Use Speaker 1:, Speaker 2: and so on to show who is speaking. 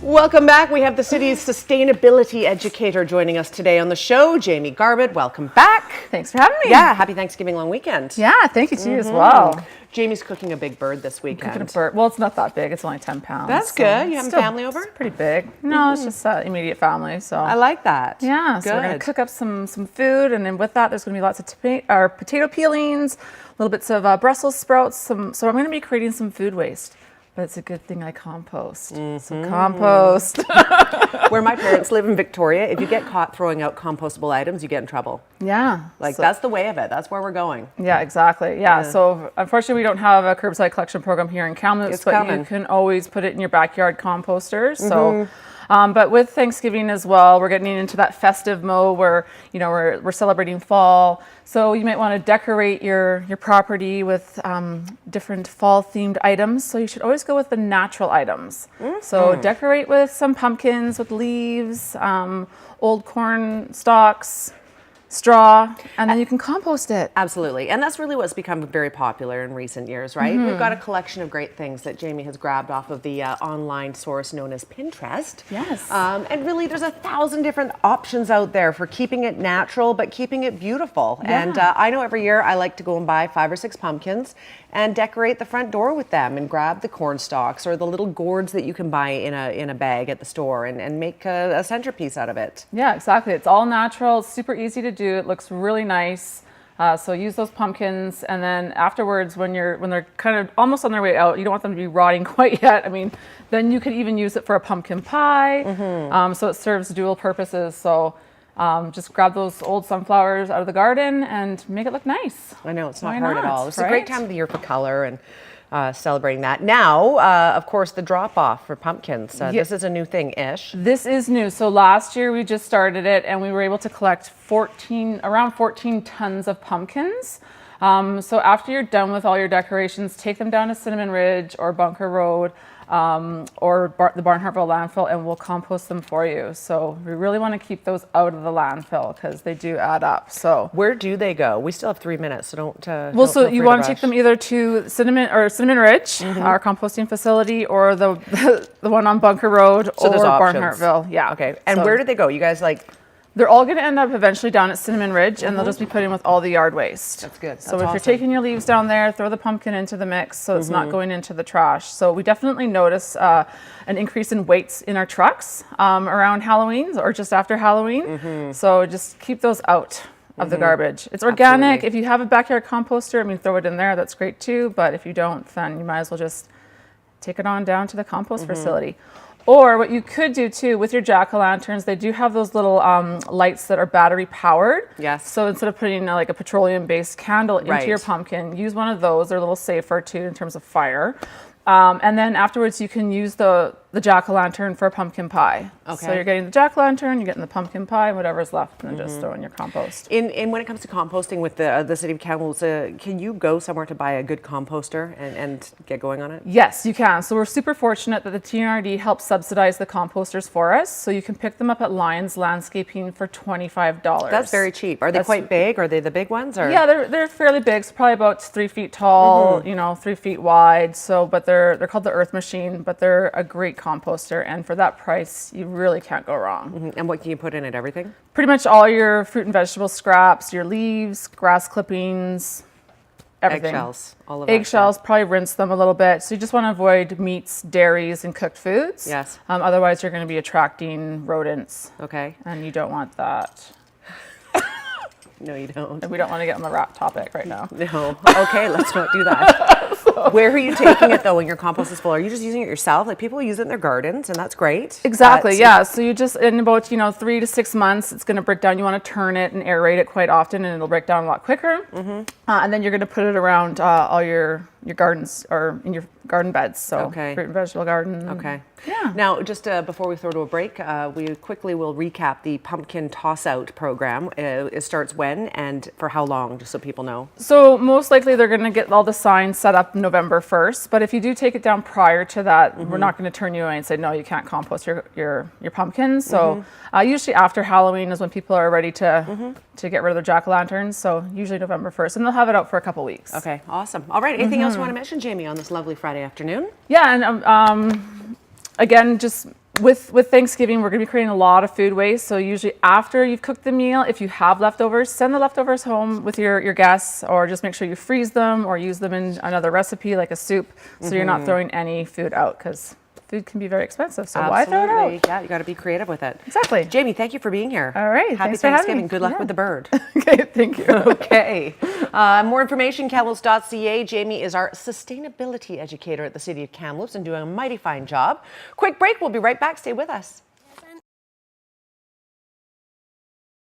Speaker 1: Welcome back. We have the city's sustainability educator joining us today on the show, Jaimi Garbutt. Welcome back.
Speaker 2: Thanks for having me.
Speaker 1: Yeah, happy Thanksgiving long weekend.
Speaker 2: Yeah, thank you to you as well.
Speaker 1: Jaimi's cooking a big bird this weekend.
Speaker 2: Cooking a bird. Well, it's not that big. It's only 10 pounds.
Speaker 1: That's good. You having family over?
Speaker 2: It's pretty big. No, it's just immediate family. So
Speaker 1: I like that.
Speaker 2: Yeah, so we're going to cook up some food, and then with that, there's going to be lots of potato peelings, little bits of Brussels sprouts. So I'm going to be creating some food waste. But it's a good thing I compost. So compost.
Speaker 1: Where my parents live in Victoria, if you get caught throwing out compostable items, you get in trouble.
Speaker 2: Yeah.
Speaker 1: Like that's the way of it. That's where we're going.
Speaker 2: Yeah, exactly. Yeah. So unfortunately, we don't have a curbside collection program here in Kamloops, but you can always put it in your backyard composters. So. But with Thanksgiving as well, we're getting into that festive mode where, you know, we're celebrating fall. So you might want to decorate your property with different fall themed items. So you should always go with the natural items. So decorate with some pumpkins, with leaves, old corn stalks, straw, and then you can compost it.
Speaker 1: Absolutely. And that's really what's become very popular in recent years, right? We've got a collection of great things that Jaimi has grabbed off of the online source known as Pinterest.
Speaker 2: Yes.
Speaker 1: And really there's 1,000 different options out there for keeping it natural, but keeping it beautiful.
Speaker 2: Yeah.
Speaker 1: And I know every year I like to go and buy 5 or 6 pumpkins and decorate the front door with them and grab the corn stalks or the little gourds that you can buy in a bag at the store and make a centerpiece out of it.
Speaker 2: Yeah, exactly. It's all natural. It's super easy to do. It looks really nice. So use those pumpkins, and then afterwards, when they're kind of almost on their way out, you don't want them to be rotting quite yet. I mean, then you could even use it for a pumpkin pie. So it serves dual purposes. So just grab those old sunflowers out of the garden and make it look nice.
Speaker 1: I know, it's not
Speaker 2: Why
Speaker 1: hard
Speaker 2: not,
Speaker 1: at all. It's
Speaker 2: right?
Speaker 1: a great time of the year for color and celebrating that. Now, of course, the drop-off for pumpkins. This is a new thing-ish.
Speaker 2: This is new. So last year we just started it, and we were able to collect around 14 tons of pumpkins. So after you're done with all your decorations, take them down to Cinnamon Ridge or Bunker Road or the Barnhartville landfill, and we'll compost them for you. So we really want to keep those out of the landfill because they do add up. So
Speaker 1: where do they go? We still have 3 minutes, so don't.
Speaker 2: Well, so you want to take them either to Cinnamon Ridge, our composting facility, or the one on Bunker Road,
Speaker 1: so
Speaker 2: or Barnhartville. Yeah.
Speaker 1: Okay. And where do they go? You guys like?
Speaker 2: They're all going to end up eventually down at Cinnamon Ridge, and they'll just be put in with all the yard waste.
Speaker 1: That's good.
Speaker 2: So if you're taking your leaves down there, throw the pumpkin into the mix so it's not going into the trash. So we definitely notice an increase in weights in our trucks around Halloween or just after Halloween. So just keep those out of the garbage. It's organic.
Speaker 1: Absolutely.
Speaker 2: If you have a backyard composter, I mean, throw it in there. That's great too. But if you don't, then you might as well just take it on down to the compost facility. Or what you could do too with your jack-o'-lanterns, they do have those little lights that are battery powered.
Speaker 1: Yes.
Speaker 2: So instead of putting like a petroleum-based candle into your pumpkin, use one of those. They're a little safer too in terms of fire. And then afterwards, you can use the jack-o'-lantern for a pumpkin pie.
Speaker 1: Okay.
Speaker 2: So you're getting the jack-o'-lantern, you're getting the pumpkin pie, whatever's left, and then just throw in your compost.
Speaker 1: And when it comes to composting with the city of Kamloops, can you go somewhere to buy a good composter and get going on it?
Speaker 2: Yes, you can. So we're super fortunate that the TNRD helps subsidize the composters for us. So you can pick them up at Lyons Landscaping for $25.
Speaker 1: That's very cheap. Are they quite big? Are they the big ones? Or?
Speaker 2: Yeah, they're fairly big. So probably about 3 feet tall, 3 feet wide. So, but they're called the Earth Machine, but they're a great composter, and for that price, you really can't go wrong.
Speaker 1: And what can you put in it? Everything?
Speaker 2: Pretty much all your fruit and vegetable scraps, your leaves, grass clippings, everything.
Speaker 1: Eggshells, all of that.
Speaker 2: Eggshells, probably rinse them a little bit. So you just want to avoid meats, dairies, and cooked foods.
Speaker 1: Yes.
Speaker 2: Otherwise, you're going to be attracting rodents.
Speaker 1: Okay.
Speaker 2: And you don't want that.
Speaker 1: No, you don't.
Speaker 2: And we don't want to get on the wrap topic right now.
Speaker 1: No. Okay, let's not do that. Where are you taking it though when your compost is full? Are you just using it yourself? Like people use it in their gardens, and that's great.
Speaker 2: Exactly. Yeah. So you just in about 3 to 6 months, it's going to break down. You want to turn it and aerate it quite often, and it'll break down a lot quicker. And then you're going to put it around all your gardens or in your garden beds. So fruit and vegetable garden.
Speaker 1: Okay.
Speaker 2: Yeah.
Speaker 1: Now, just before we throw to a break, we quickly will recap the pumpkin toss-out program. It starts when and for how long, just so people know?
Speaker 2: So most likely they're going to get all the signs set up November 1st. But if you do take it down prior to that, we're not going to turn you away and say, no, you can't compost your pumpkins. So usually after Halloween is when people are ready to get rid of their jack-o'-lanterns. So usually November 1st. And they'll have it out for a couple weeks.
Speaker 1: Okay, awesome. All right, anything else you want to mention, Jaimi, on this lovely Friday afternoon?
Speaker 2: Yeah, and again, just with Thanksgiving, we're going to be creating a lot of food waste. So usually after you've cooked the meal, if you have leftovers, send the leftovers home with your guests, or just make sure you freeze them or use them in another recipe like a soup, so you're not throwing any food out, because food can be very expensive. So why throw it out?
Speaker 1: Yeah, you got to be creative with it.
Speaker 2: Exactly.
Speaker 1: Jaimi, thank you for being here.
Speaker 2: All right.
Speaker 1: Happy
Speaker 2: Thanks for having
Speaker 1: Thanksgiving.
Speaker 2: me.
Speaker 1: Good luck with the bird.
Speaker 2: Okay. Thank you.
Speaker 1: Okay. More information, kamloops.ca. Jaimi is our sustainability educator at the City of Kamloops and doing a mighty fine job. Quick break. We'll be right back. Stay with us.